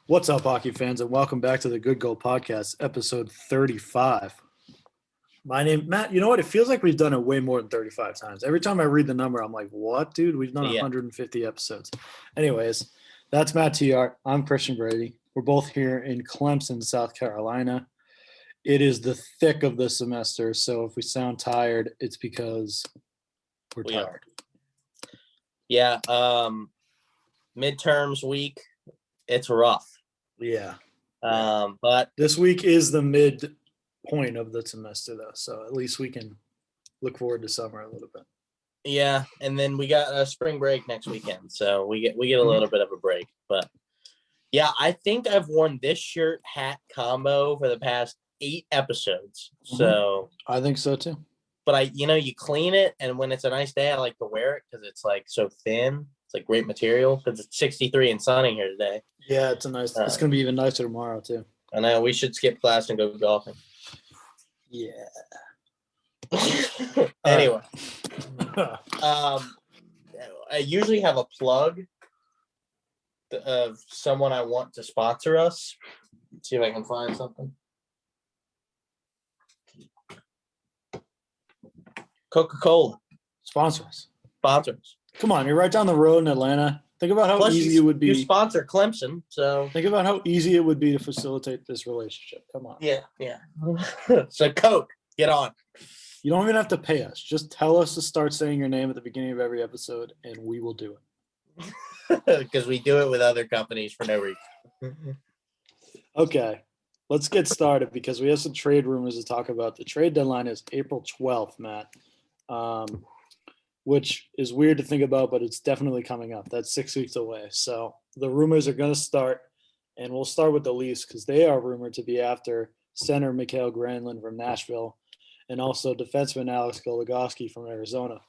What's up, hockey fans, and welcome back to the Good Goal Podcast, episode 35. My name, Matt. You know what? It feels like we've done it way more than 35 times. Every time I read the number, I'm like, what, dude? We've done 150 episodes. Anyways, that's Matt TR. I'm Christian Brady. We're both here in Clemson, South Carolina. It is the thick of the semester, so if we sound tired, it's because we're tired. Yeah, midterms week, it's rough. Yeah. But this week is the midpoint of the semester, though, so at least we can look forward to summer a little bit. Yeah, and then we got a spring break next weekend, so we get a little bit of a break. But yeah, I think I've worn this shirt hat combo for the past 8 episodes. So I think so too. But you clean it, and when it's a nice day, I like to wear it because it's like so thin. It's like great material because it's 63 and sunny here today. Yeah, it's a nice. It's gonna be even nicer tomorrow too. I know we should skip class and go golfing. Yeah. Anyway, I usually have a plug of someone I want to sponsor us. Let's see if I can find something. Coca-Cola. Sponsor us. Sponsors. Come on, you're right down the road in Atlanta. Think about how easy it would be. You sponsor Clemson, so think about how easy it would be to facilitate this relationship. Come on. Yeah. So Coke, get on. You don't even have to pay us. Just tell us to start saying your name at the beginning of every episode, and we will do it. Because we do it with other companies for no reason. Okay. Let's get started because we have some trade rumors to talk about. The trade deadline is April 12th, Matt, which is weird to think about, but it's definitely coming up. That's 6 weeks away. So the rumors are going to start, and we'll start with the Leafs because they are rumored to be after center Mikael Granlund from Nashville and also defenseman Alex Goligoski from Arizona.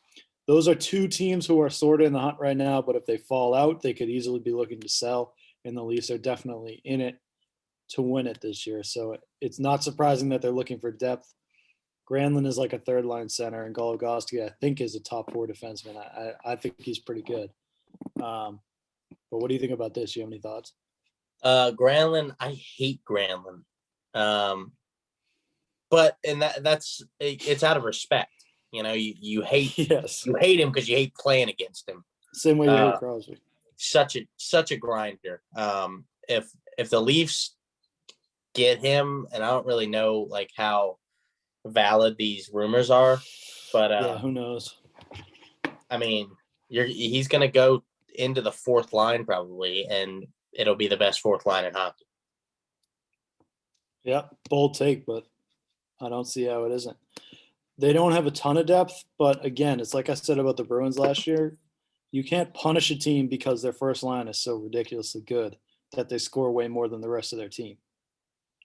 Those are 2 teams who are sort of in the hunt right now, but if they fall out, they could easily be looking to sell, and the Leafs are definitely in it to win it this year. So it's not surprising that they're looking for depth. Granlund is like a third-line center, and Goligoski, I think, is a top 4 defenseman. I think he's pretty good. But what do you think about this? You have any thoughts? Granlund, I hate Granlund. But it's out of respect. You hate you hate him because you hate playing against him. Same way you hate Crosby. Such a grinder. If the Leafs get him, and I don't really know like how valid these rumors are, but who knows? I mean, he's going to go into the 4th line probably, and it'll be the best 4th line in hockey. Yeah, bold take, but I don't see how it isn't. They don't have a ton of depth, but again, it's like I said about the Bruins last year. You can't punish a team because their first line is so ridiculously good that they score way more than the rest of their team.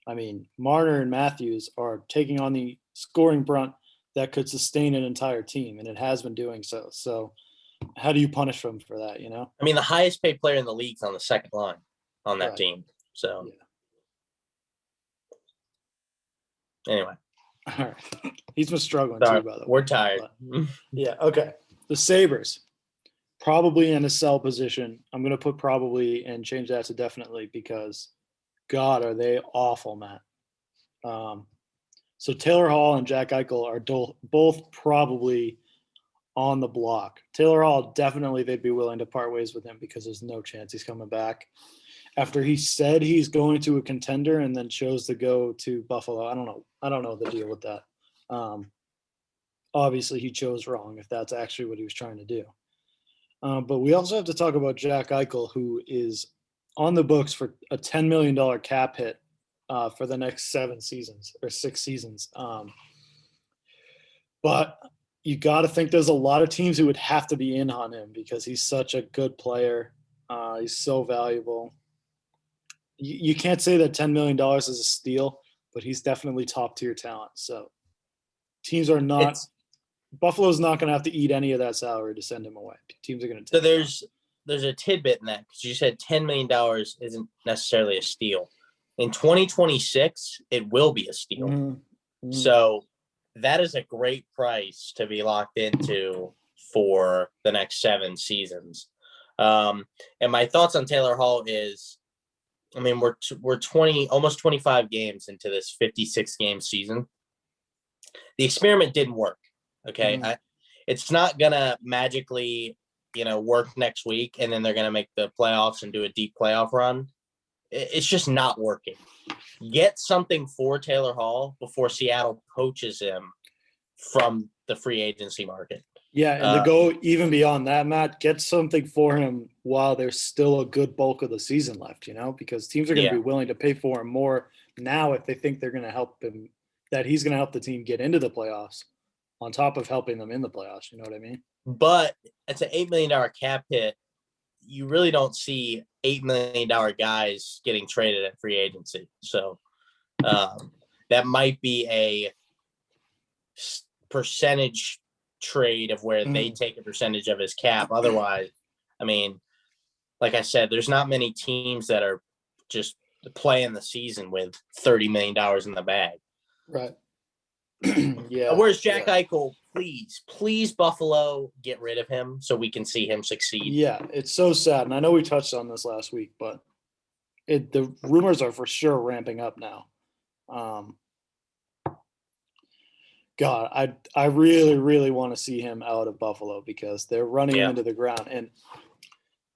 I mean, Marner and Matthews are taking on the scoring brunt that could sustain an entire team, and it has been doing so. So how do you punish them for that, I mean, the highest paid player in the league is on the 2nd line on that team. So anyway. All right. He's been struggling too, by the way. We're tired. But, yeah, okay. The Sabres, probably in a sell position. I'm going to put probably and change that to definitely because, God, are they awful, Matt. So Taylor Hall and Jack Eichel are both probably on the block. Taylor Hall, definitely they'd be willing to part ways with him because there's no chance he's coming back. After he said he's going to a contender and then chose to go to Buffalo. I don't know the deal with that. Obviously, he chose wrong if that's actually what he was trying to do. But we also have to talk about Jack Eichel, who is on the books for a $10 million cap hit for the next 7 seasons or 6 seasons. But you got to think there's a lot of teams who would have to be in on him because he's such a good player. He's so valuable. You can't say that $10 million is a steal, but he's definitely top tier talent. So teams are not – Buffalo's not going to have to eat any of that salary to send him away. Teams are going to take So there's a tidbit in that because you said $10 million isn't necessarily a steal. In 2026, it will be a steal. Mm-hmm. So that is a great price to be locked into for the next 7 seasons. And my thoughts on Taylor Hall is I mean, we're 20, almost 25 games into this 56 game season. The experiment didn't work. Okay. Mhm. It's not going to magically, work next week and then they're going to make the playoffs and do a deep playoff run. It's just not working. Get something for Taylor Hall before Seattle poaches him from the free agency market. Yeah, and to go even beyond that, Matt, get something for him while there's still a good bulk of the season left, because teams are going to be willing to pay for him more now if they think they're going to help him, that he's going to help the team get into the playoffs on top of helping them in the playoffs. You know what I mean? But it's an $8 million cap hit. You really don't see $8 million guys getting traded at free agency. So that might be a percentage trade of where they take a percentage of his cap. Otherwise, I mean, like I said, there's not many teams that are just playing the season with $30 million in the bag. Right. Yeah. Where's Jack Eichel? Please, Buffalo, get rid of him so we can see him succeed. Yeah, it's so sad. And I know we touched on this last week, but the rumors are for sure ramping up now. God, I really, really want to see him out of Buffalo because they're running him into the ground. And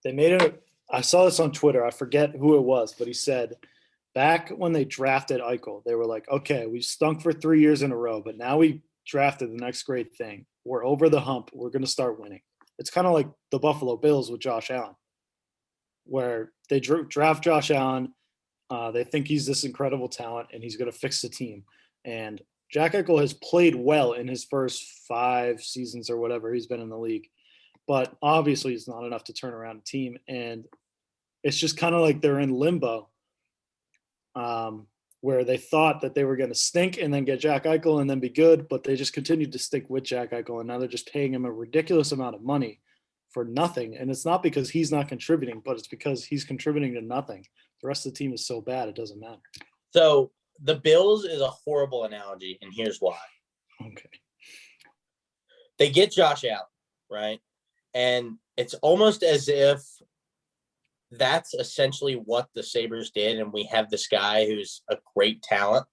they made it. I saw this on Twitter. I forget who it was, but he said back when they drafted Eichel, they were like, okay, we stunk for 3 years in a row, but now we drafted the next great thing. We're over the hump. We're going to start winning. It's kind of like the Buffalo Bills with Josh Allen, where they draft Josh Allen. They think he's this incredible talent and he's going to fix the team. And Jack Eichel has played well in his first 5 seasons or whatever he's been in the league, but obviously it's not enough to turn around a team. And it's just kind of like they're in limbo, where they thought that they were going to stink and then get Jack Eichel and then be good, but they just continued to stick with Jack Eichel. And now they're just paying him a ridiculous amount of money for nothing. And it's not because he's not contributing, but it's because he's contributing to nothing. The rest of the team is so bad, it doesn't matter. So the Bills is a horrible analogy, and here's why. Okay. They get Josh Allen, right? And it's almost as if that's essentially what the Sabres did, and we have this guy who's a great talent.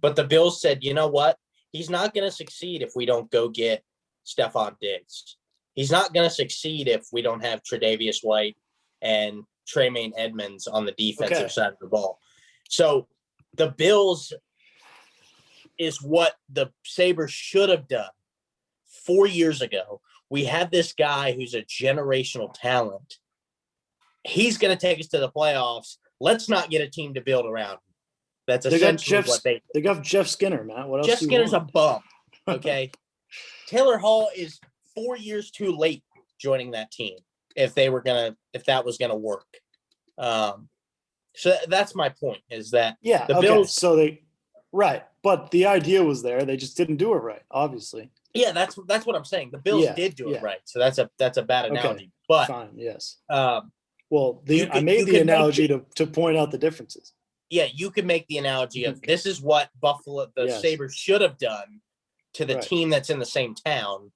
But the Bills said, you know what? He's not going to succeed if we don't go get Stephon Diggs. He's not going to succeed if we don't have Tre'Davious White and Tremaine Edmonds on the defensive side of the ball. So the Bills is what the Sabres should have done 4 years ago. We have this guy who's a generational talent. He's going to take us to the playoffs. Let's not get a team to build around him. That's essentially what they got Jeff Skinner, Matt. What else? Jeff Skinner's a bum. Okay. Taylor Hall is 4 years too late joining that team if that was gonna work. So that's my point, is that the Bills. So but the idea was there. They just didn't do it right, obviously. Yeah, that's what I'm saying. The Bills did do it right. So that's a bad analogy. Okay. But fine, yes. Well, I made the analogy to point out the differences. Yeah, you could make the analogy of this is what Sabres should have done to the team that's in the same town,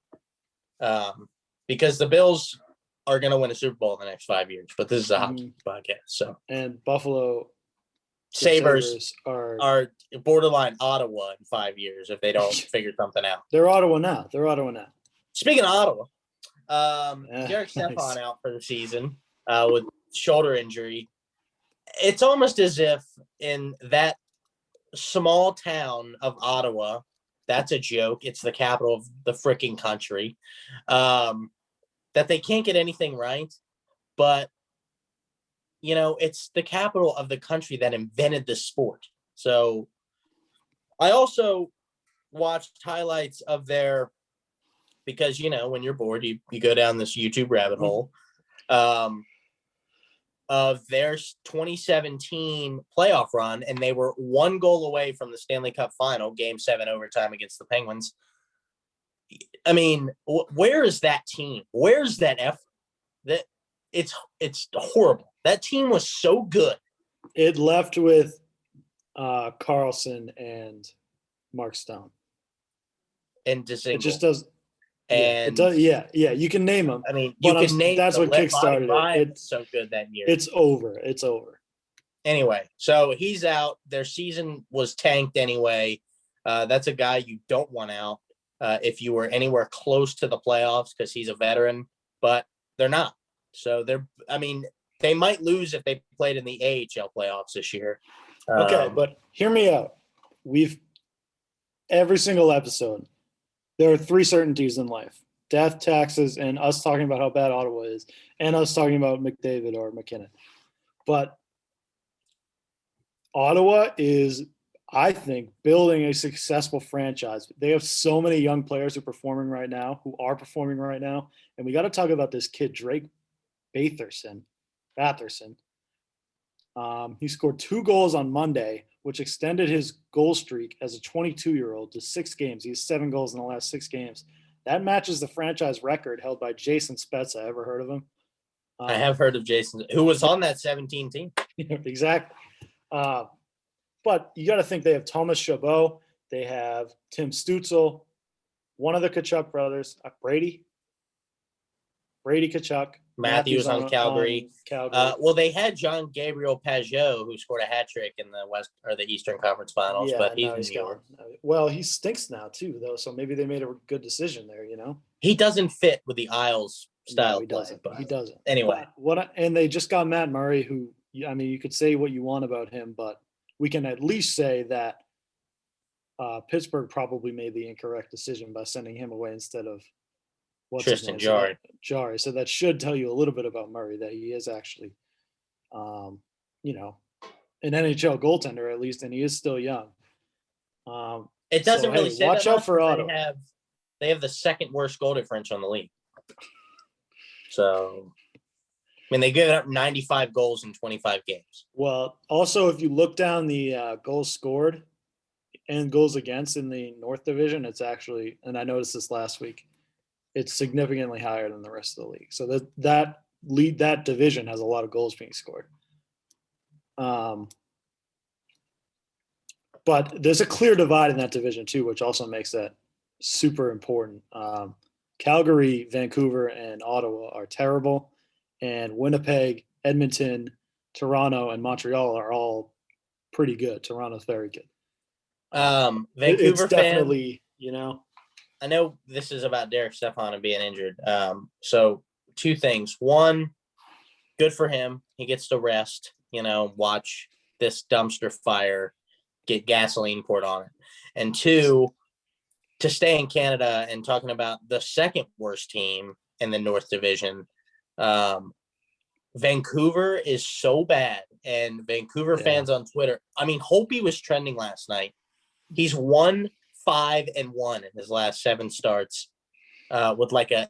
because the Bills are going to win a Super Bowl in the next 5 years. But this is a hockey podcast, so. And Buffalo Sabres are borderline Ottawa in 5 years if they don't figure something out. They're Ottawa now. Speaking of Ottawa, Derek Stepan out for the season with shoulder injury. It's almost as if in that small town of Ottawa, that's a joke. It's the capital of the freaking country, that they can't get anything right. But, it's the capital of the country that invented this sport. So I also watched highlights of because, when you're bored, you go down this YouTube rabbit hole. Of their 2017 playoff run, and they were 1 goal away from the Stanley Cup final, Game 7 overtime against the Penguins. I mean, where is that team? Where's that effort? That it's horrible. That team was so good. It left with Carlson and Mark Stone. And DeZingle. It just does. And it does, you can name them. I mean, you can name. That's what kickstarted it. It's so good that year. It's over. Anyway, so he's out. Their season was tanked anyway. That's a guy you don't want out if you were anywhere close to the playoffs because he's a veteran, but they're not. So they might lose if they played in the AHL playoffs this year. Okay, but hear me out. Every single episode, there are three certainties in life: death, taxes, and us talking about how bad Ottawa is, and us talking about McDavid or McKinnon. But Ottawa is, I think, building a successful franchise. They have so many young players who are performing right now, and we got to talk about this kid, Drake Batherson. He scored 2 goals on Monday, which extended his goal streak as a 22-year-old to 6 games. He has 7 goals in the last 6 games. That matches the franchise record held by Jason Spezza. Ever heard of him? I have heard of Jason, who was on that 17 team. Exactly. But you got to think they have Thomas Chabot. They have Tim Stutzel, one of the Tkachuk brothers, Brady Tkachuk. Matthews on Calgary. Calgary. They had John Gabriel Pageau, who scored a hat trick in the West or the Eastern Conference Finals, but he's gone. Well, he stinks now too, though. So maybe they made a good decision there. He doesn't fit with the Isles style. No, he doesn't. Play, he doesn't. Anyway, and they just got Matt Murray, who you could say what you want about him, but we can at least say that Pittsburgh probably made the incorrect decision by sending him away instead of Tristan Jarry. So that should tell you a little bit about Murray, that he is actually, an NHL goaltender at least, and he is still young. It doesn't really say watch out for Ottawa. They have the second worst goal differential in the league. So, they give up 95 goals in 25 games. Well, also, if you look down the goals scored and goals against in the North Division, it's actually, and I noticed this last week, it's significantly higher than the rest of the league. So that division has a lot of goals being scored. But there's a clear divide in that division too, which also makes that super important. Calgary, Vancouver, and Ottawa are terrible, and Winnipeg, Edmonton, Toronto, and Montreal are all pretty good. Toronto's very good. Vancouver it's definitely, I know this is about Derek Stepan being injured. So 2 things. 1, good for him. He gets to rest, watch this dumpster fire get gasoline poured on it. And 2, to stay in Canada and talking about the second worst team in the North Division. Vancouver is so bad, and Vancouver fans on Twitter. Holtby was trending last night. He's 1-5-1 in his last 7 starts, with like a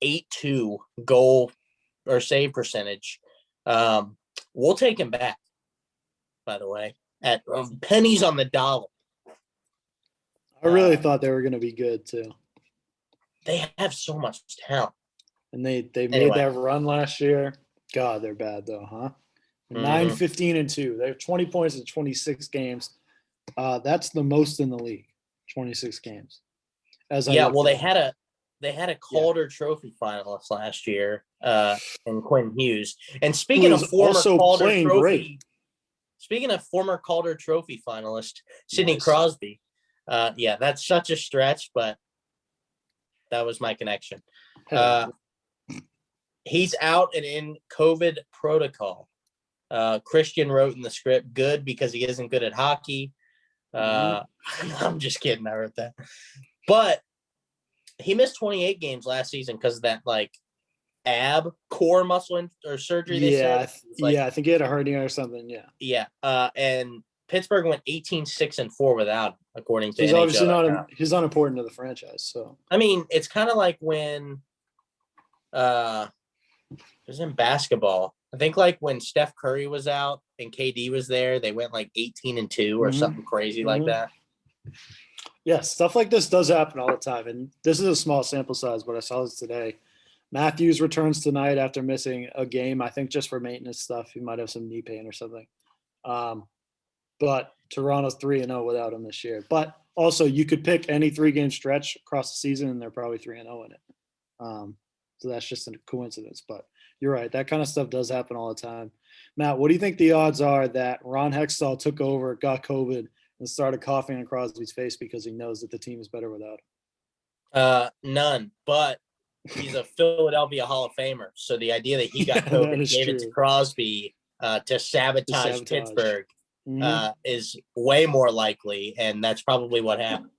8.2 goal or save percentage. We'll take him back, by the way, at pennies on the dollar. I really thought they were going to be good too. They have so much talent, and they made that run last year. God, they're bad though, huh? 9-15-2. They have 20 points in 26 games. That's the most in the league. 26 games. They had a Calder Trophy finalist last year, in Quinn Hughes. And speaking of former Calder Trophy, finalist Sidney Crosby. That's such a stretch, but that was my connection. He's out and in COVID protocol. Christian wrote in the script, good because he isn't good at hockey. I'm just kidding. I wrote that. But he missed 28 games last season because of that, ab core muscle or surgery. They said. I think he had a hernia or something. Yeah. And Pittsburgh went 18-6-4 without him, according to he's NHL. Obviously not. He's unimportant to the franchise. So it's kind of like when it was in basketball. I think when Steph Curry was out and KD was there, they went 18-2 or something crazy like that. Yeah, stuff like this does happen all the time, and this is a small sample size, but I saw this today. Matthews returns tonight after missing a game, I think just for maintenance stuff. He might have some knee pain or something. But Toronto's 3-0 without him this year. But also, you could pick any 3-game stretch across the season, and they're probably 3-0 in it. So that's just a coincidence. But you're right. That kind of stuff does happen all the time. Matt, what do you think the odds are that Ron Hextall took over, got COVID, and started coughing on Crosby's face because he knows that the team is better without him? None, but he's a Philadelphia Hall of Famer. So the idea that he got Yeah, that COVID, is gave it to true. Crosby to sabotage Pittsburgh is way more likely, and that's probably what happened.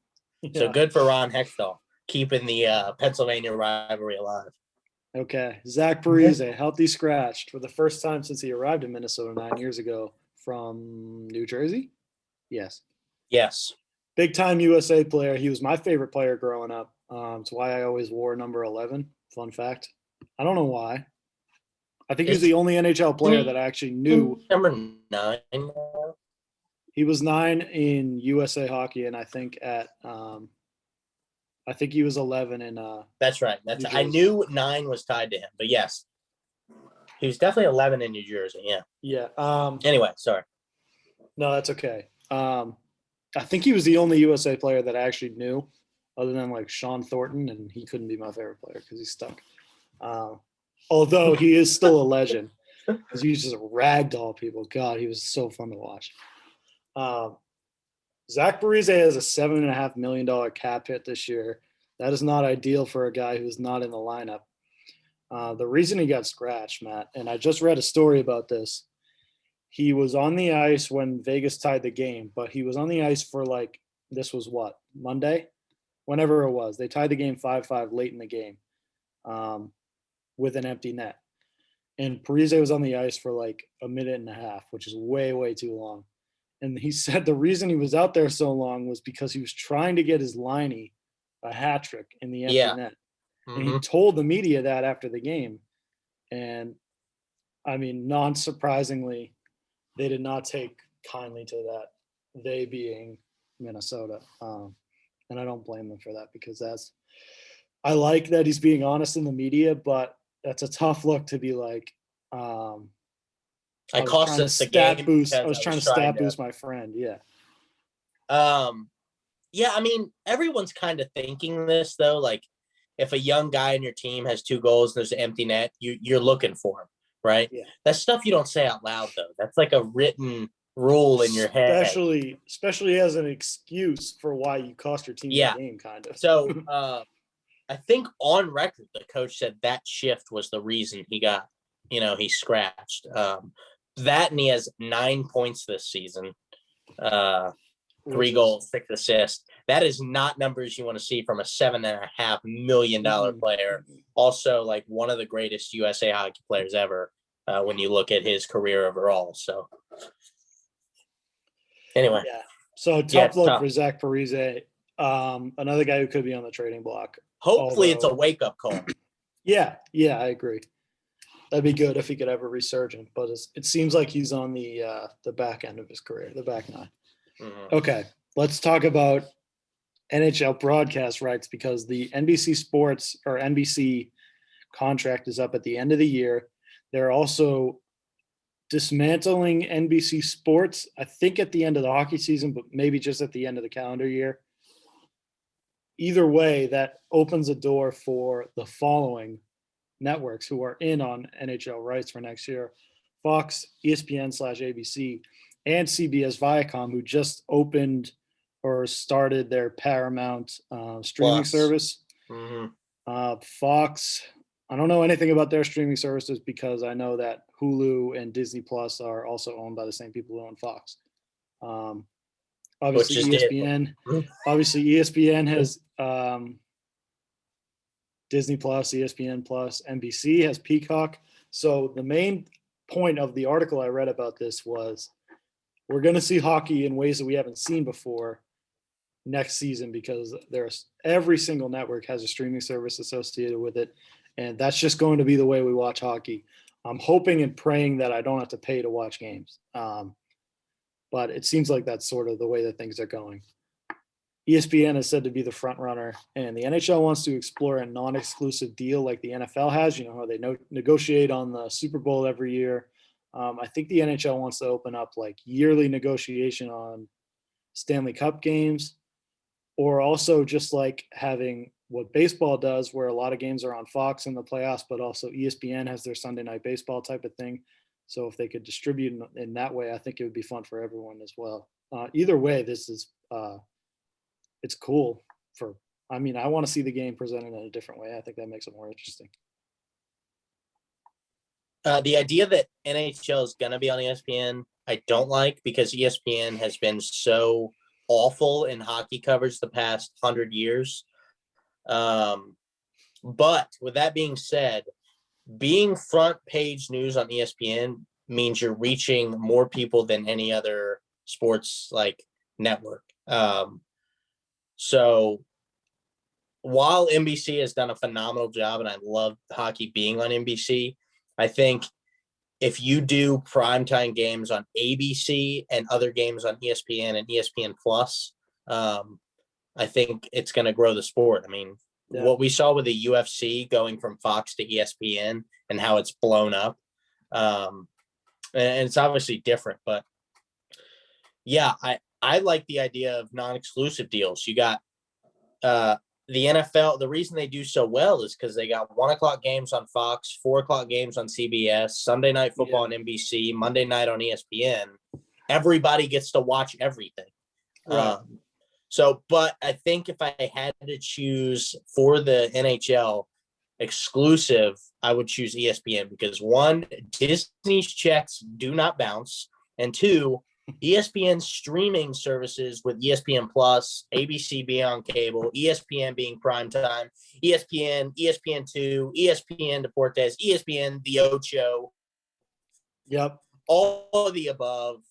Yeah. So good for Ron Hextall, keeping the Pennsylvania rivalry alive. Okay. Zach Parise, healthy scratched for the first time since he arrived in Minnesota 9 years ago from New Jersey. Yes. Yes. Big time USA player. He was my favorite player growing up. It's why I always wore number 11. Fun fact. I don't know why. I think he was the only NHL player that I actually knew. Number 9. He was 9 in USA hockey, and I think I think he was 11 in. That's right. I knew 9 was tied to him, but yes, he was definitely 11 in New Jersey. Yeah. Yeah. Anyway, sorry. No, that's okay. I think he was the only USA player that I actually knew, other than like Sean Thornton, and he couldn't be my favorite player because he's stuck. Although he is still a legend because he used to ragdoll people. God, he was so fun to watch. Zach Parise has a $7.5 million cap hit this year. That is not ideal for a guy who's not in the lineup. The reason he got scratched, Matt, and I just read a story about this. He was on the ice when Vegas tied the game, but he was on the ice for this was what, Monday? Whenever it was. They tied the game 5-5 late in the game with an empty net. And Parise was on the ice for like a minute and a half, which is way, way too long. And he said the reason he was out there so long was because he was trying to get his liney a hat trick in the empty net. And he told the media that after the game. And I mean, non-surprisingly, they did not take kindly to that, they being Minnesota. And I don't blame them for that because I like that he's being honest in the media, but that's a tough look to be like, I cost us the game boost. I was trying to stat boost my friend. Yeah. Yeah, I mean, everyone's kind of thinking this though. Like, if a young guy in your team has 2 goals and there's an empty net, you're looking for him, right? Yeah. That's stuff you don't say out loud though. That's like a written rule in your head. Especially as an excuse for why you cost your team the game, kind of. So I think on record the coach said that shift was the reason he got, he scratched. That, and he has 9 points this season. 3 goals, 6 assists. That is not numbers you want to see from a $7.5 million player. Also, like one of the greatest USA hockey players ever when you look at his career overall. So, anyway. Yeah. So, tough look for Zach Parise. Another guy who could be on the trading block. Hopefully, it's a wake-up call. Yeah, I agree. That'd be good if he could have a resurgence, but it seems like he's on the back end of his career, the back nine. Okay, let's talk about NHL broadcast rights because the NBC Sports or NBC contract is up at the end of the year. They're also dismantling NBC Sports, I think at the end of the hockey season, but maybe just at the end of the calendar year. Either way, that opens a door for the following networks who are in on NHL rights for next year: Fox, ESPN/ABC, and CBS Viacom, who just opened or started their Paramount streaming service. Fox, I don't know anything about their streaming services because I know that Hulu and Disney Plus are also owned by the same people who own Fox. Obviously, ESPN has Disney Plus, ESPN Plus, NBC has Peacock. So the main point of the article I read about this was we're going to see hockey in ways that we haven't seen before next season because every single network has a streaming service associated with it, and that's just going to be the way we watch hockey. I'm hoping and praying that I don't have to pay to watch games, but it seems like that's sort of the way that things are going. ESPN is said to be the front runner, and the NHL wants to explore a non-exclusive deal like the NFL has. You know how they negotiate on the Super Bowl every year. I think the NHL wants to open up like yearly negotiation on Stanley Cup games, or also just like having what baseball does, where a lot of games are on Fox in the playoffs, but also ESPN has their Sunday Night Baseball type of thing. So if they could distribute in that way, I think it would be fun for everyone as well. Either way, this is it's cool for. I mean, I want to see the game presented in a different way. I think that makes it more interesting. The idea that NHL is going to be on ESPN, I don't like, because ESPN has been so awful in hockey coverage the past 100 years. But with that being said, being front page news on ESPN means you're reaching more people than any other sports like network. So while NBC has done a phenomenal job, and I love hockey being on NBC, I think if you do primetime games on ABC and other games on ESPN and ESPN Plus, I think it's going to grow the sport. I mean, what we saw with the UFC going from Fox to ESPN and how it's blown up, and it's obviously different, but yeah, I like the idea of non-exclusive deals. You got the NFL. The reason they do so well is because they got 1:00 games on Fox, 4:00 games on CBS, Sunday Night Football on NBC, Monday night on ESPN. Everybody gets to watch everything. Right. But I think if I had to choose for the NHL exclusive, I would choose ESPN because one, Disney's checks do not bounce, and two, ESPN streaming services with ESPN Plus, ABC being on cable, ESPN being primetime, ESPN, ESPN2, ESPN Deportes, ESPN The Ocho. Yep. All of the above.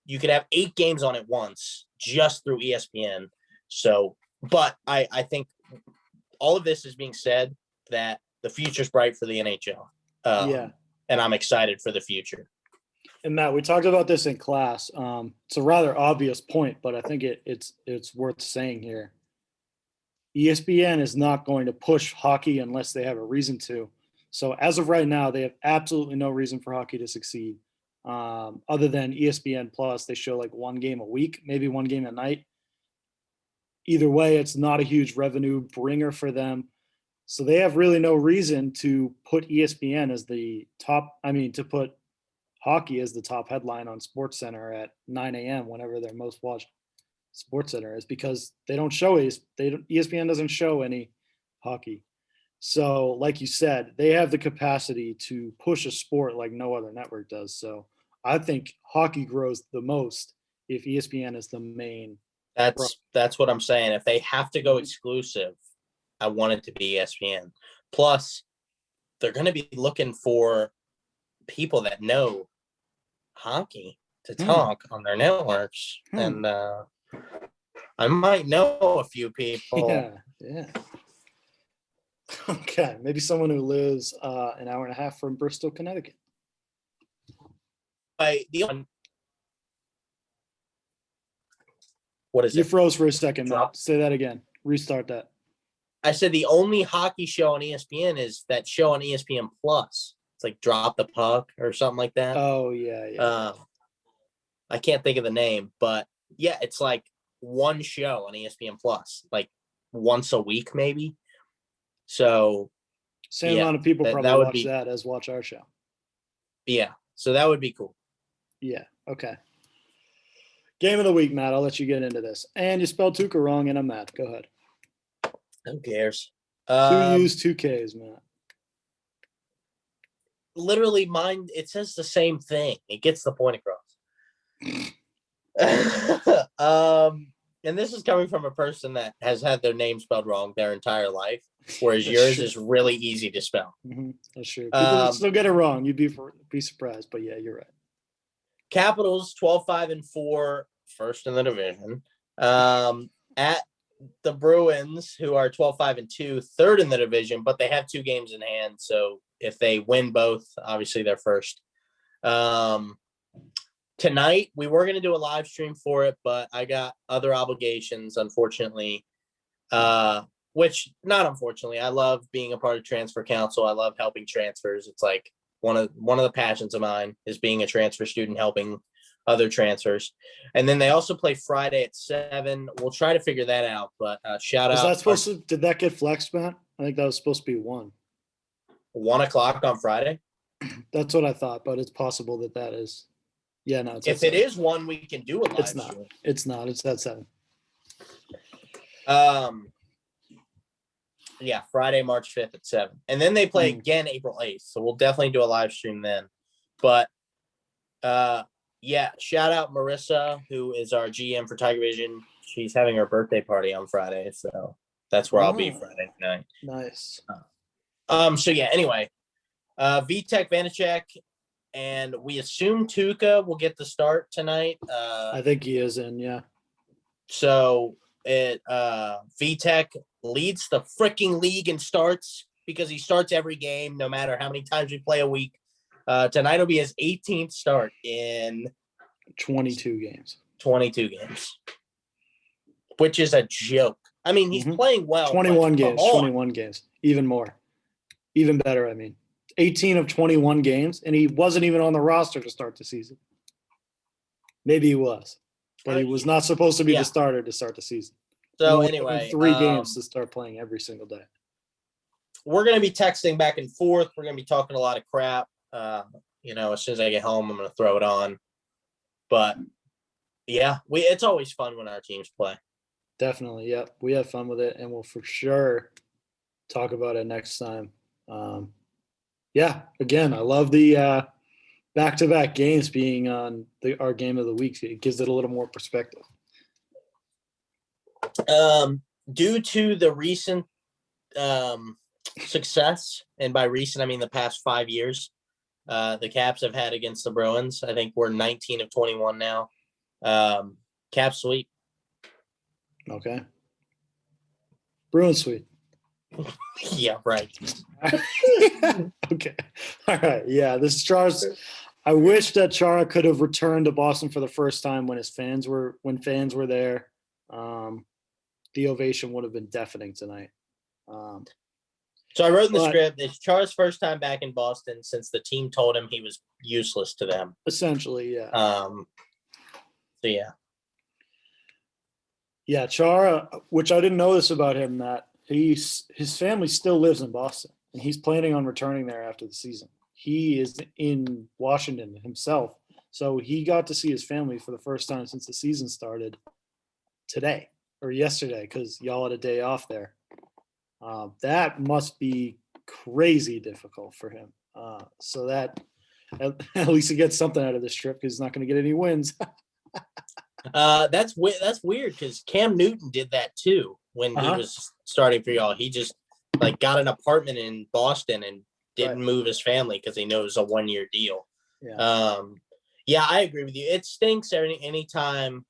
You could have 8 games on at once just through ESPN. So, but I think all of this is being said that the future's bright for the NHL. And I'm excited for the future. And Matt, we talked about this in class. It's a rather obvious point, but I think it's worth saying here. ESPN is not going to push hockey unless they have a reason to. So as of right now, they have absolutely no reason for hockey to succeed. Other than ESPN Plus, they show like one game a week, maybe one game a night. Either way, it's not a huge revenue bringer for them. So they have really no reason to put ESPN as the top. I mean, to put hockey as the top headline on SportsCenter at 9 a.m. whenever their most watched SportsCenter is, because they don't show ESPN doesn't show any hockey. So, like you said, they have the capacity to push a sport like no other network does. So, I think hockey grows the most if ESPN is the main. That's what I'm saying. If they have to go exclusive, I want it to be ESPN. Plus, they're going to be looking for people that know hockey to talk on their networks, and I might know a few people. Yeah. Okay, maybe someone who lives an hour and a half from Bristol, Connecticut. What is you it? You froze for a second, Matt. Say that again. Restart that. I said the only hockey show on ESPN is that show on ESPN Plus. It's like Drop the Puck or something like that. Oh, yeah. I can't think of the name, but yeah, it's like one show on ESPN Plus, like once a week maybe. So same amount of people probably watch that as watch our show. Yeah, so that would be cool. Yeah, okay. Game of the week, Matt. I'll let you get into this. And you spelled Tuca wrong, and I'm mad. Go ahead. Who cares? 2 U's, 2 K's, Matt. Literally, mine, it says the same thing. It gets the point across. And this is coming from a person that has had their name spelled wrong their entire life, whereas yours is really easy to spell. Mm-hmm. That's true. People still get it wrong. You'd be surprised, but yeah, you're right. Capitals 12-5-4, first in the division. At the Bruins, who are 12-5-2, third in the division, but they have 2 games in hand. So if they win both, obviously they're first. Tonight, we were going to do a live stream for it, but I got other obligations, unfortunately, which not unfortunately. I love being a part of transfer council. I love helping transfers. It's like one of the passions of mine is being a transfer student, helping other transfers. And then they also play Friday at 7. We'll try to figure that out, but shout out. Did that get flexed, Matt? I think that was supposed to be 1. 1:00 on Friday? That's what I thought, but it's possible that is. Yeah, no. It's If it is one, we can do a live it's not. stream. It's not. It's at 7. Yeah, Friday, March 5th at 7. And then they play again April 8th. So we'll definitely do a live stream then. But yeah, shout out Marissa, who is our GM for Tiger Vision. She's having her birthday party on Friday, so that's where I'll be Friday night. Nice. So yeah, anyway, Vitek Vanacek, and we assume Tuca will get the start tonight. I think he is in, yeah. So Vitek leads the freaking league in starts because he starts every game, no matter how many times we play a week. Tonight will be his 18th start in 22 games. 22 games, which is a joke. I mean, he's playing well. 21 games. 21 games. Even more. Even better, I mean. 18 of 21 games, and he wasn't even on the roster to start the season. Maybe he was, but he was not supposed to be the starter to start the season. So anyway, 3 games to start playing every single day. We're going to be texting back and forth. We're going to be talking a lot of crap. As soon as I get home, I'm going to throw it on. But yeah, it's always fun when our teams play. Definitely, yeah. We have fun with it, and we'll for sure talk about it next time. Yeah, again, I love the back-to-back games being on our game of the week. It gives it a little more perspective. Due to the recent success, and by recent I mean the past 5 years, the Caps have had against the Bruins. I think we're 19 of 21 now. Cap sweep. Okay. Bruins sweep. Yeah, right. Okay. All right. Yeah, this is Char's. I wish that Chara could have returned to Boston for the first time when fans were there. The ovation would have been deafening tonight. So I wrote in the script, it's Chara's first time back in Boston since the team told him he was useless to them. Essentially, yeah. So yeah. Yeah, Chara, which I didn't know this about him, that his family still lives in Boston, and he's planning on returning there after the season. He is in Washington himself, so he got to see his family for the first time since the season started today or yesterday because y'all had a day off there. That must be crazy difficult for him. So that at least he gets something out of this trip because he's not going to get any wins. That's weird because Cam Newton did that too when he was starting for y'all. He just got an apartment in Boston and didn't move his family because he knows a 1-year deal. Yeah, I agree with you. It stinks anytime,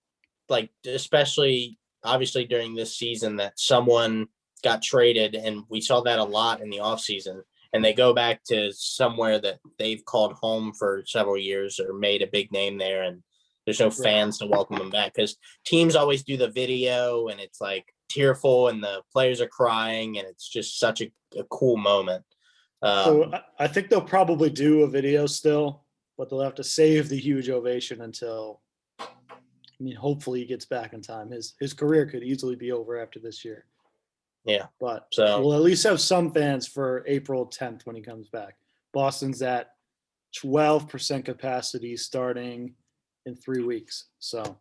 especially obviously during this season, that someone got traded, and we saw that a lot in the offseason, and they go back to somewhere that they've called home for several years or made a big name there, and there's no fans to welcome them back because teams always do the video and it's tearful and the players are crying and it's just such a cool moment. So I think they'll probably do a video still, but they'll have to save the huge ovation until, hopefully he gets back in time. His career could easily be over after this year. Yeah. But so we'll at least have some fans for April 10th when he comes back. Boston's at 12% capacity starting in 3 weeks. So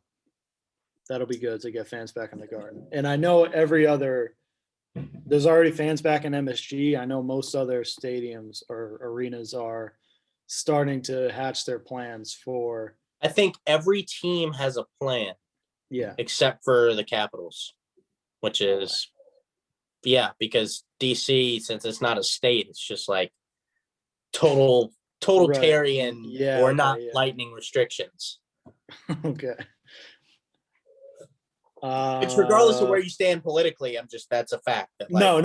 that'll be good to get fans back in the Garden. And I know there's already fans back in MSG. I know most other stadiums or arenas are starting to hatch their plans for. I think every team has a plan. Yeah. Except for the Capitals, which is, because DC, since it's not a state, it's just total carry in or not lightning restrictions. Okay. It's regardless of where you stand politically. That's a fact. That, no.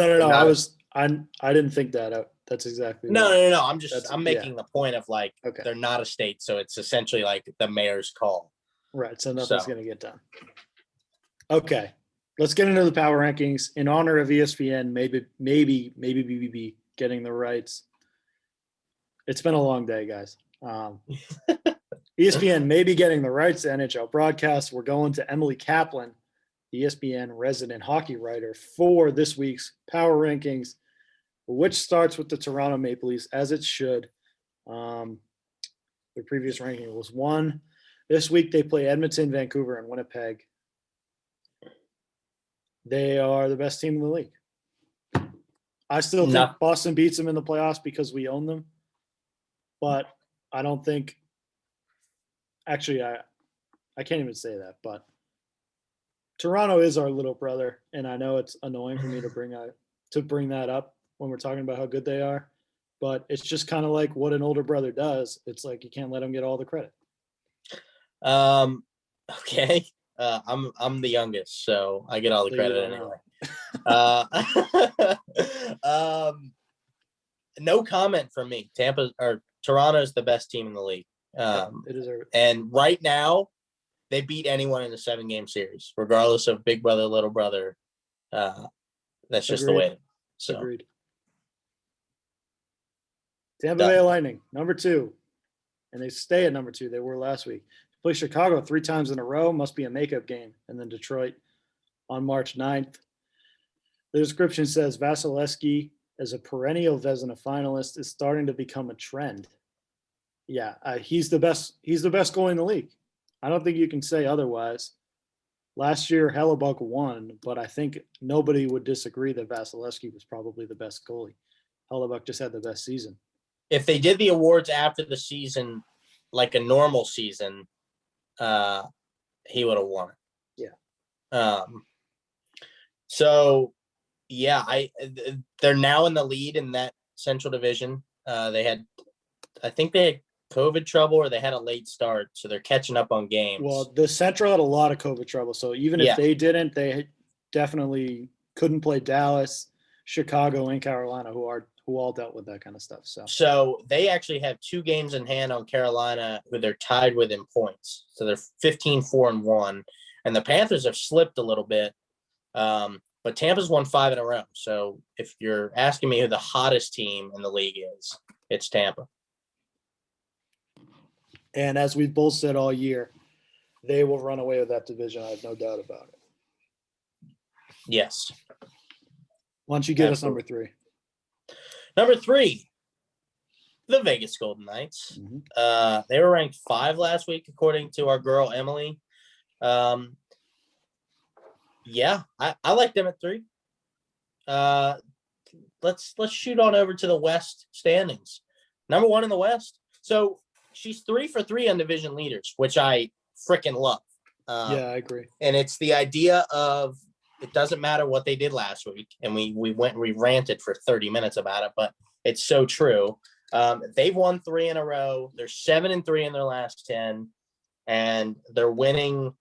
I didn't think that out. That's exactly. No. I'm making the point of they're not a state, so it's essentially the mayor's call. Right. So nothing's going to get done. Okay. Let's get into the power rankings in honor of ESPN. Maybe BBB getting the rights. It's been a long day, guys. ESPN may be getting the rights to NHL broadcast. We're going to Emily Kaplan, ESPN resident hockey writer, for this week's power rankings, which starts with the Toronto Maple Leafs, as it should. Their previous ranking was 1. This week they play Edmonton, Vancouver, and Winnipeg. They are the best team in the league. I still think Boston beats them in the playoffs because we own them. But I don't think – actually, I can't even say that. But Toronto is our little brother, and I know it's annoying for me to bring that up when we're talking about how good they are. But it's just kind of like what an older brother does. It's like you can't let him get all the credit. Okay. I'm the youngest, so I get all the credit anyway. No comment from me. Toronto's the best team in the league. And right now, they beat anyone in a 7-game series, regardless of big brother, little brother. That's just the way. So. Agreed. Tampa Bay Lightning, number 2. And they stay at number 2. They were last week. Play Chicago 3 times in a row. Must be a makeup game. And then Detroit on March 9th. The description says Vasilevsky, as a perennial Vezina finalist, is starting to become a trend. Yeah, he's the best. He's the best goalie in the league. I don't think you can say otherwise. Last year, Hellebuck won, but I think nobody would disagree that Vasilevsky was probably the best goalie. Hellebuck just had the best season. If they did the awards after the season, like a normal season, he would have won it. Yeah. So, yeah, they're now in the lead in that Central Division. I think they had COVID trouble or they had a late start, so they're catching up on games. Well, the Central had a lot of COVID trouble, so even if they didn't, they definitely couldn't play Dallas, Chicago, and Carolina, who all dealt with that kind of stuff. So they actually have 2 games in hand on Carolina, who they're tied with in points. So they're 15-4-1, and the Panthers have slipped a little bit. But Tampa's won 5 in a row. So if you're asking me who the hottest team in the league is, it's Tampa. And as we've both said all year, they will run away with that division. I have no doubt about it. Yes. Why don't you give us number 3? Number 3, the Vegas Golden Knights. Mm-hmm. They were ranked 5 last week, according to our girl, Emily. Yeah, I like them at 3. Let's shoot on over to the West standings. Number 1 in the West. So she's 3 for 3 on division leaders, which I freaking love. Yeah, I agree. And it's the idea of it doesn't matter what they did last week. And we ranted for 30 minutes about it, but it's so true. They've won 3 in a row. They're 7-3 in their last 10, and they're winning.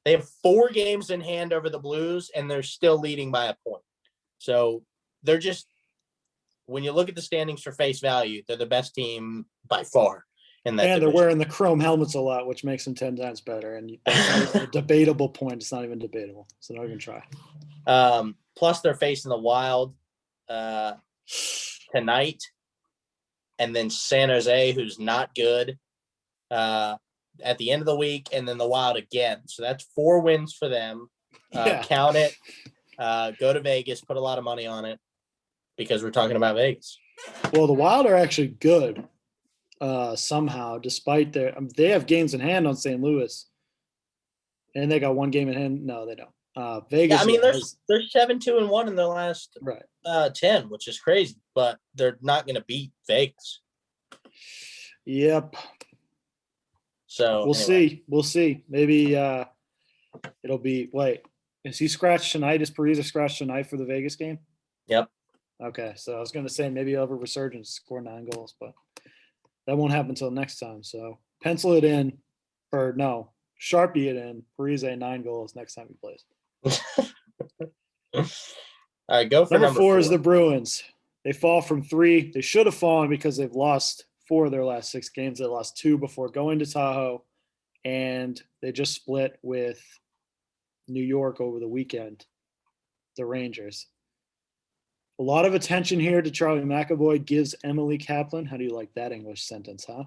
They have 4 games in hand over the Blues, and they're still leading by a point. So they're just, when you look at the standings for face value, they're the best team by far in that division. They're wearing the chrome helmets a lot, which makes them 10 times better. And that's not even a debatable point. It's not even debatable. So don't even try. Plus, they're facing the Wild tonight, and then San Jose, who's not good, at the end of the week, and then the Wild again. So that's 4 wins for them. Count it. Go to Vegas, put a lot of money on it, because we're talking about Vegas. Well, the Wild are actually good somehow, despite they have games in hand on St. Louis, and they got 1 game in hand. No, they don't. Vegas. Yeah, I mean, they're 7-2-1 in their last 10, which is crazy, but they're not going to beat Vegas. Yep. So we'll see. Maybe it'll be. Wait, is he scratched tonight? Is Parise scratched tonight for the Vegas game? Yep. Okay, so I was going to say maybe he'll have a resurgence, score 9 goals, but that won't happen until next time. So pencil it in, or no, Sharpie it in. Parise 9 goals next time he plays. All right, go for number 4 is the Bruins. They fall from 3. They should have fallen because they've lost 4 of their last 6 games. They lost 2 before going to Tahoe, and they just split with New York over the weekend, the Rangers. A lot of attention here to Charlie McAvoy gives Emily Kaplan. How do you like that English sentence, huh?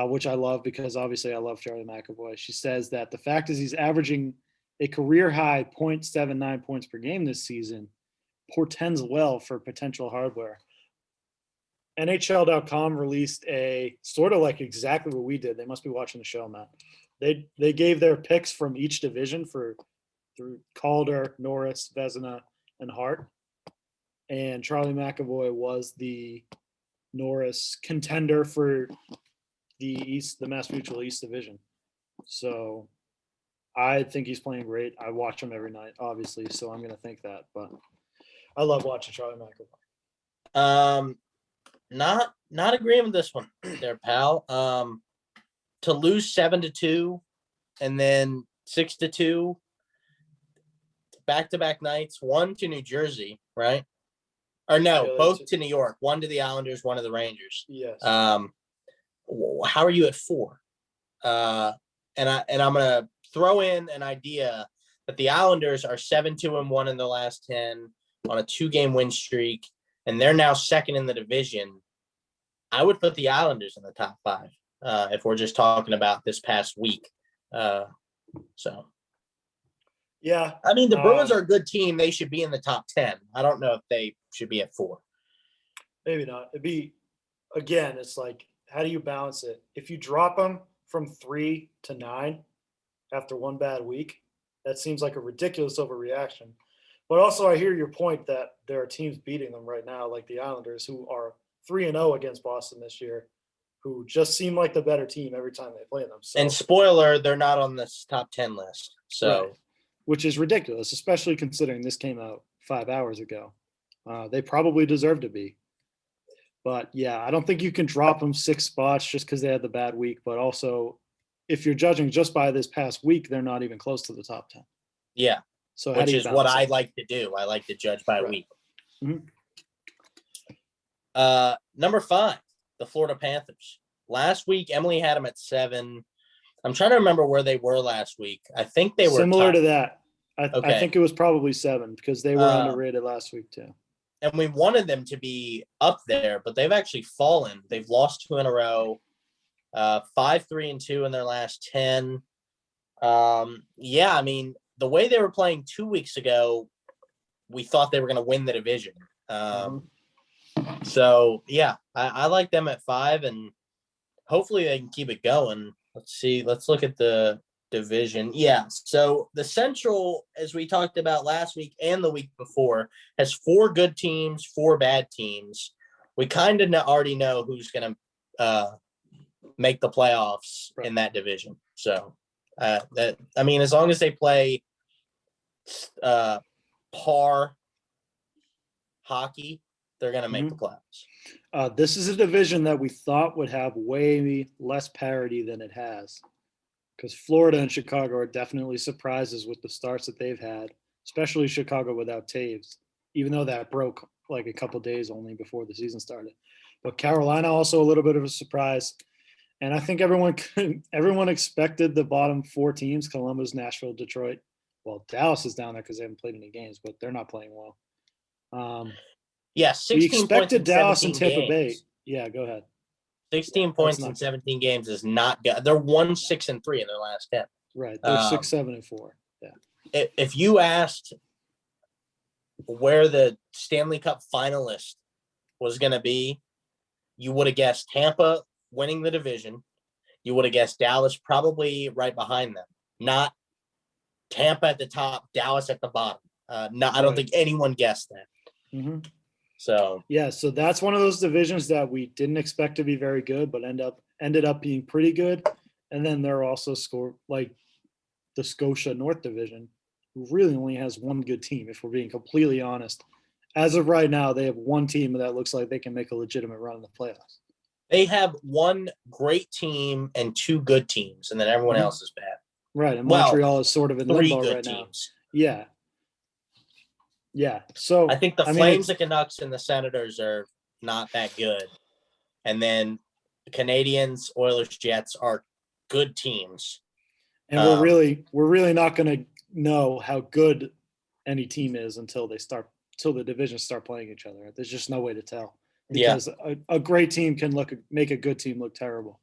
Which I love because obviously I love Charlie McAvoy. She says that the fact is he's averaging a career-high 0.79 points per game this season portends well for potential hardware. NHL.com released a sort of like exactly what we did. They must be watching the show, Matt. They gave their picks from each division through Calder, Norris, Vezina, and Hart. And Charlie McAvoy was the Norris contender for the Mass Mutual East Division. So I think he's playing great. I watch him every night, obviously, so I'm going to think that. But I love watching Charlie McAvoy. Not agreeing with this one there, pal. To lose 7-2 and then 6-2 back-to-back nights, one to New Jersey, right? Or no, Yeah, both to New York, one to the Islanders, one to the Rangers. Yes. How are you at 4? And I'm gonna throw in an idea that the Islanders are 7-2-1 in the last 10 on a 2-game win streak, and they're now second in the division. I would put the Islanders in the top 5 if we're just talking about this past week. So, yeah, I mean, the Bruins are a good team. They should be in the top 10. I don't know if they should be at 4. Maybe not. It'd be, again, it's like, how do you balance it? If you drop them from 3 to 9 after one bad week, that seems like a ridiculous overreaction. But also, I hear your point that there are teams beating them right now, like the Islanders, who are 3-0 against Boston this year, who just seem like the better team every time they play them. So, and spoiler, they're not on this top 10 list. So, right. Which is ridiculous, especially considering this came out 5 hours ago. They probably deserve to be. But yeah, I don't think you can drop them 6 spots just because they had the bad week. But also, if you're judging just by this past week, they're not even close to the top 10. Yeah. So which is what I like to do. I like to judge by week. Mm-hmm. Number 5, the Florida Panthers. Last week, Emily had them at 7. I'm trying to remember where they were last week. I think they were similar to that. Okay. I think it was probably 7 because they were underrated last week too. And we wanted them to be up there, but they've actually fallen. They've lost 2 in a row, 5-3-2 in their last 10. Yeah, I mean, the way they were playing 2 weeks ago, we thought they were going to win the division. So, yeah, I like them at 5, and hopefully they can keep it going. Let's see. Let's look at the division. Yeah, so the Central, as we talked about last week and the week before, has 4 good teams, 4 bad teams. We kind of already know who's going to make the playoffs in that division. So, I mean, as long as they play par hockey, they're going to make the playoffs. This is a division that we thought would have way less parity than it has, because Florida and Chicago are definitely surprises with the starts that they've had, especially Chicago without Taves, even though that broke like a couple days only before the season started. But Carolina also a little bit of a surprise. And I think everyone expected the bottom 4 teams, Columbus, Nashville, Detroit. Well, Dallas is down there because they haven't played any games, but they're not playing well. Yeah, 16 we expected points in Dallas and 17 Tampa Bay. games. Yeah, go ahead. 16 points in 17 games is not good. They're 1-6-3 in their last 10. Right. They're 6-7-4. Yeah. If you asked where the Stanley Cup finalist was going to be, you would have guessed Tampa winning the division. You would have guessed Dallas probably right behind them. Not Tampa at the top, Dallas at the bottom. No, I don't think anyone guessed that. Mm-hmm. So so that's one of those divisions that we didn't expect to be very good, but ended up being pretty good. And then there are also like the Scotia North Division, who really only has one good team, if we're being completely honest. As of right now, they have one team that looks like they can make a legitimate run in the playoffs. They have one great team and 2 good teams, and then everyone else is bad. Right, and Montreal is sort of in limbo right teams. Now. Yeah. So I think the Flames, the Canucks, and the Senators are not that good. And then the Canadiens, Oilers, Jets are good teams. And we're really not going to know how good any team is until the divisions start playing each other. There's just no way to tell, because a great team can make a good team look terrible.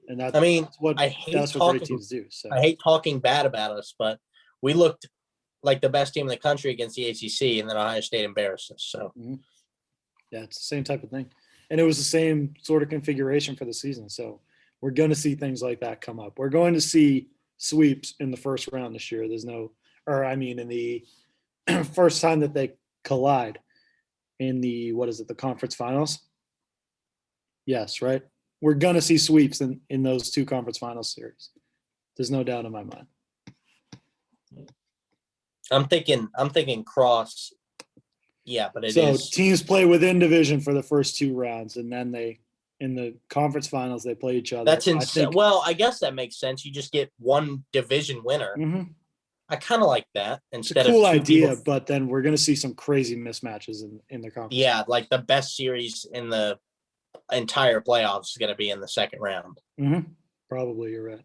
And that's what great teams do. So I hate talking bad about us, but we looked like the best team in the country against the ACC, and then Ohio State embarrassed us. So yeah, it's the same type of thing. and it was the same sort of configuration for the season. So we're going to see things like that come up. We're going to see sweeps in the first round this year. In the first time that they collide in the conference finals. Yes, right. We're going to see sweeps in those two conference finals series. There's no doubt in my mind. I'm thinking cross. Yeah, but teams play within division for the first two rounds, and then in the conference finals they play each other. That's insane. Well, I guess that makes sense. You just get one division winner. Mm-hmm. I kind of like that instead it's a cool of idea, but then we're going to see some crazy mismatches in the conference. Yeah, like the best series in the entire playoffs is going to be in the second round. Mm-hmm. Probably, you're right.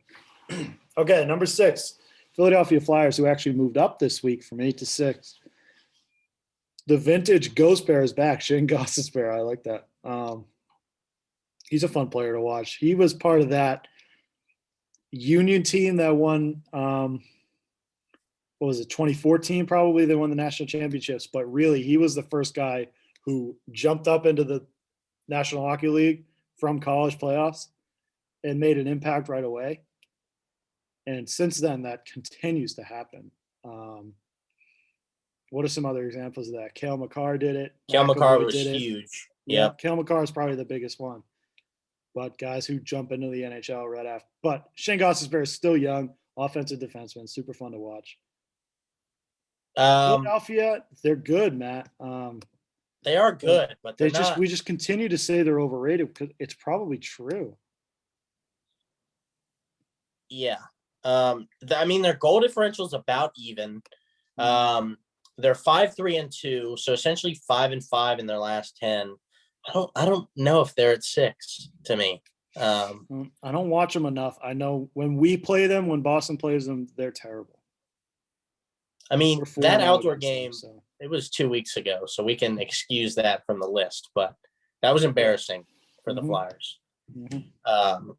Okay, number 6, Philadelphia Flyers, who actually moved up this week from 8 to 6. The vintage Ghost Bear is back. Shane Gostisbehere. I like that. He's a fun player to watch. He was part of that Union team that won, 2014 probably. They won the national championships. But really, he was the first guy who jumped up into the National Hockey League from college playoffs and made an impact right away. And since then, that continues to happen. What are some other examples of that? Cale Makar did it. Cale Makar was huge. Yeah, Cale Makar is probably the biggest one. But guys who jump into the NHL right after. But Shane Gostisbehere is still young, offensive defenseman, super fun to watch. Philadelphia, they're good, Matt. They are good, but we just continue to say they're overrated because it's probably true. Yeah. Their goal differential is about even. They're 5-3-2, so essentially 5-5 in their last 10. I don't know if they're at 6 to me. I don't watch them enough. I know when we play them, when Boston plays them, they're terrible. I mean, that outdoor game, it was 2 weeks ago, so we can excuse that from the list, but that was embarrassing for the Flyers. Mm-hmm.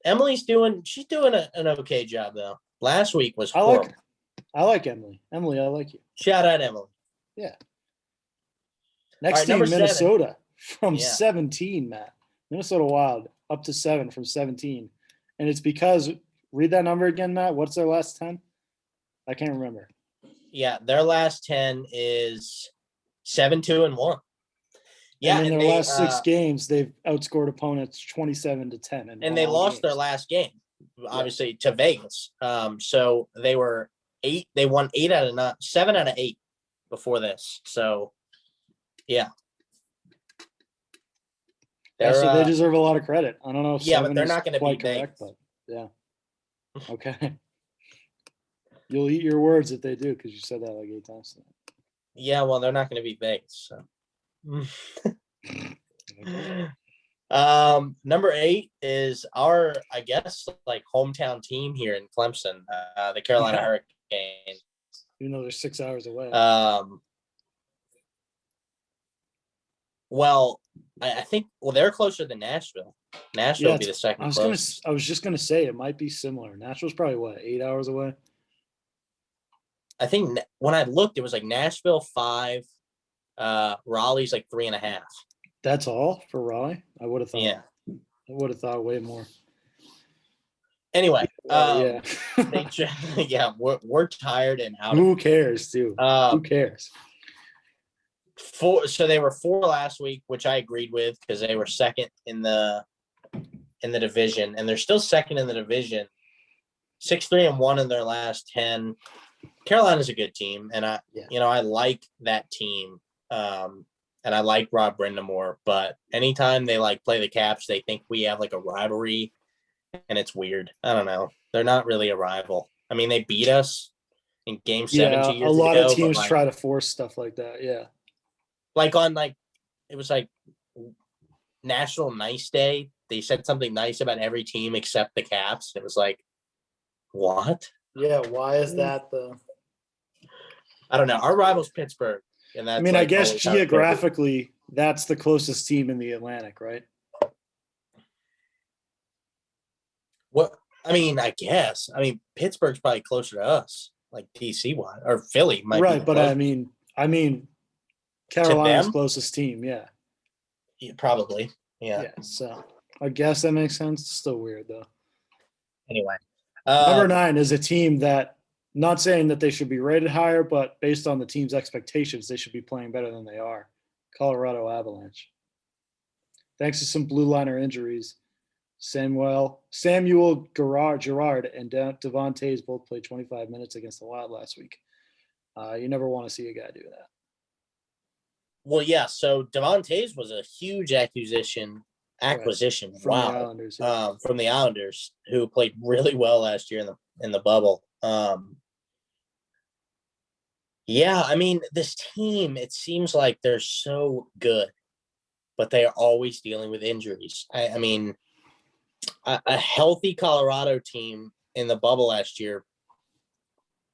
Emily's doing an okay job though. Last week was horrible. I like Emily. Emily, I like you. Shout out Emily. Yeah. Next team, Minnesota from 17, Matt. Minnesota Wild up to 7 from 17. And it's because, read that number again, Matt. What's their last 10? I can't remember. Yeah, their last 10 is 7-2-1. Yeah, and in their last 6 games, they've outscored opponents 27-10. And they lost their last game, obviously, to Vegas. So they were 8. They won 7 out of 8 before this. So, yeah. So they deserve a lot of credit. I don't know if but they're not going to be correct, but yeah. Okay. You'll eat your words if they do, because you said that like 8 times tonight. Yeah, well, they're not going to be Vegas. So. Number 8 is our, I guess, like hometown team here in Clemson, the Carolina Hurricanes. Even though they're 6 hours away. Well, I think they're closer than Nashville. Nashville will be the second. I was just gonna say it might be similar. Nashville's probably 8 hours away. I think when I looked, it was like Nashville 5, Raleigh's like 3.5. That's all for Raleigh? I would have thought. Yeah. I would have thought way more. Anyway, yeah. we're tired and out. Who cares, dude? Who cares? So they were 4 last week, which I agreed with because they were second in the division, and they're still second in the division. 6-3-1 in their last 10. Carolina's a good team, and I like that team. And I like Rob Brindamore, but anytime they play the Caps, they think we have like a rivalry, and it's weird. I don't know. They're not really a rival. I mean, they beat us in Game 7 2 years ago. A lot of teams try to force stuff like that. Yeah. It was like National Nice Day. They said something nice about every team except the Caps. It was like, what? Yeah. Why is that though? I don't know. Our rival's Pittsburgh. And that's I guess geographically, that's the closest team in the Atlantic, right? What? I guess. Pittsburgh's probably closer to us, like DC wise, or Philly might be. Right, but I mean, Carolina's closest team, yeah. Yeah, probably. Yeah. Yeah, so I guess that makes sense. Still weird though. Anyway, Number 9 is a team that, not saying that they should be rated higher, but based on the team's expectations, they should be playing better than they are. Colorado Avalanche. Thanks to some blue liner injuries, Samuel Girard and Devon Toews both played 25 minutes against the Wild last week. You never want to see a guy do that. well, yeah. So Devon Toews was a huge acquisition. Right. From Wow. the Islanders. Yeah. From the Islanders, who played really well last year in the bubble. Yeah, I mean, this team, it seems like they're so good, but they are always dealing with injuries. I mean, a healthy Colorado team in the bubble last year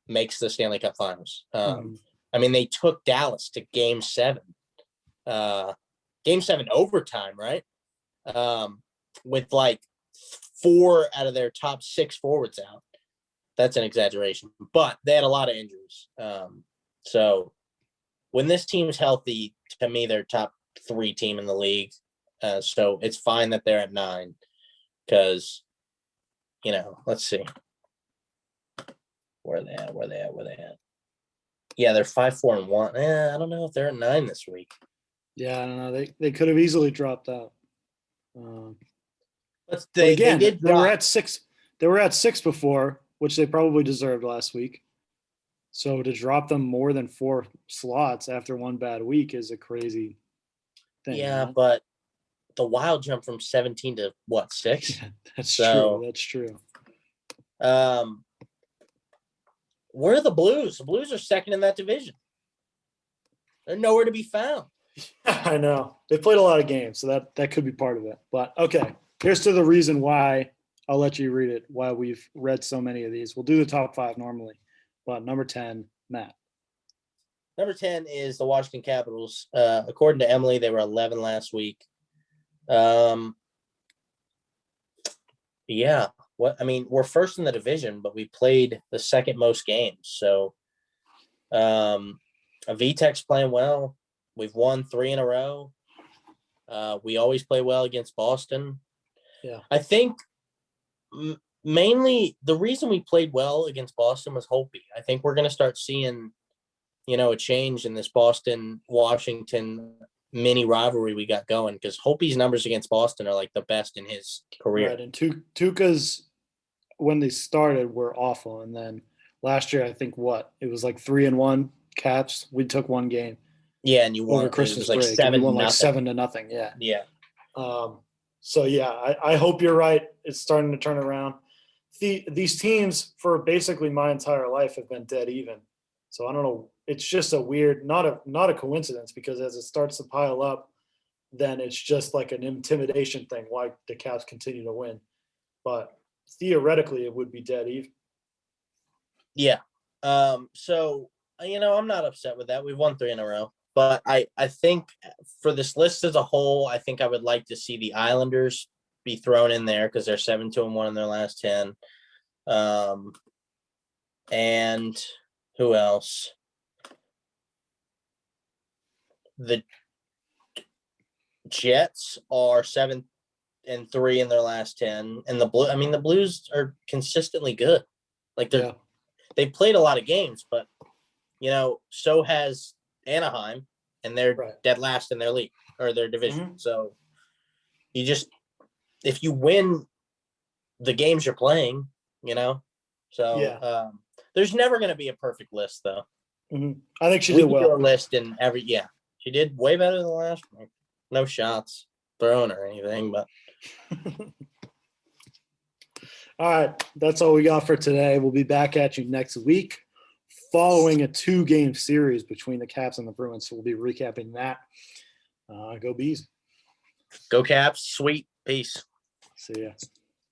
makes the Stanley Cup Finals. I mean, they took Dallas to Game 7, Game 7 overtime, right? With like 4 out of their top 6 forwards out. That's an exaggeration, but they had a lot of injuries. So when this team's healthy, to me, they're top 3 team in the league. So it's fine that they're at 9 because, let's see. Where are they at? Yeah, they're 5-4-1. I don't know if they're at 9 this week. Yeah, I don't know. They could have easily dropped out. But they did. They were at 6. They were at 6 before, which they probably deserved last week. So to drop them more than 4 slots after one bad week is a crazy thing. Yeah, but the Wild jumped from 17 to what, 6? Yeah, that's true. That's true. Where are the Blues? The Blues are second in that division. They're nowhere to be found. I know. They played a lot of games, so that could be part of it. But okay, here's to the reason why. I'll let you read it, why we've read so many of these. We'll do the top 5 normally. But number 10, Matt. Number 10 is the Washington Capitals. According to Emily, they were 11 last week. Yeah. We're first in the division, but we played the second most games. So VTech's playing well. We've won 3 in a row. We always play well against Boston. Yeah. I think mainly the reason we played well against Boston was Holtby. I think we're going to start seeing, a change in this Boston-Washington mini rivalry we got going, because Holtby's numbers against Boston are like the best in his career. Right, and Tuukka's, when they started, were awful. And then last year, I think it was like 3-1 Caps. We took 1 game. Yeah, and you won over Christmas like break. 7 we won like 7-0. Yeah. Yeah. So yeah, I hope you're right. It's starting to turn around. These teams for basically my entire life have been dead even. So I don't know. It's just a weird, not a coincidence, because as it starts to pile up, then it's just like an intimidation thing why the Caps continue to win. But theoretically, it would be dead even. Yeah. So, I'm not upset with that. We've won 3 in a row. But I think for this list as a whole, I think I would like to see the Islanders be thrown in there because they're 7-1 in their last 10. And who else? The Jets are 7-3 in their last 10, and the Blues are consistently good. Like they've played a lot of games, but so has Anaheim, and they're dead last in their league or their division. Mm-hmm. So if you win the games you're playing, there's never going to be a perfect list though. Mm-hmm. I think she did well. Do a list in she did way better than the last one. No shots thrown or anything, but. All right, that's all we got for today. We'll be back at you next week following a 2-game series between the Caps and the Bruins. So we'll be recapping that. Go Bees. Go Caps. Sweet. Peace. See ya.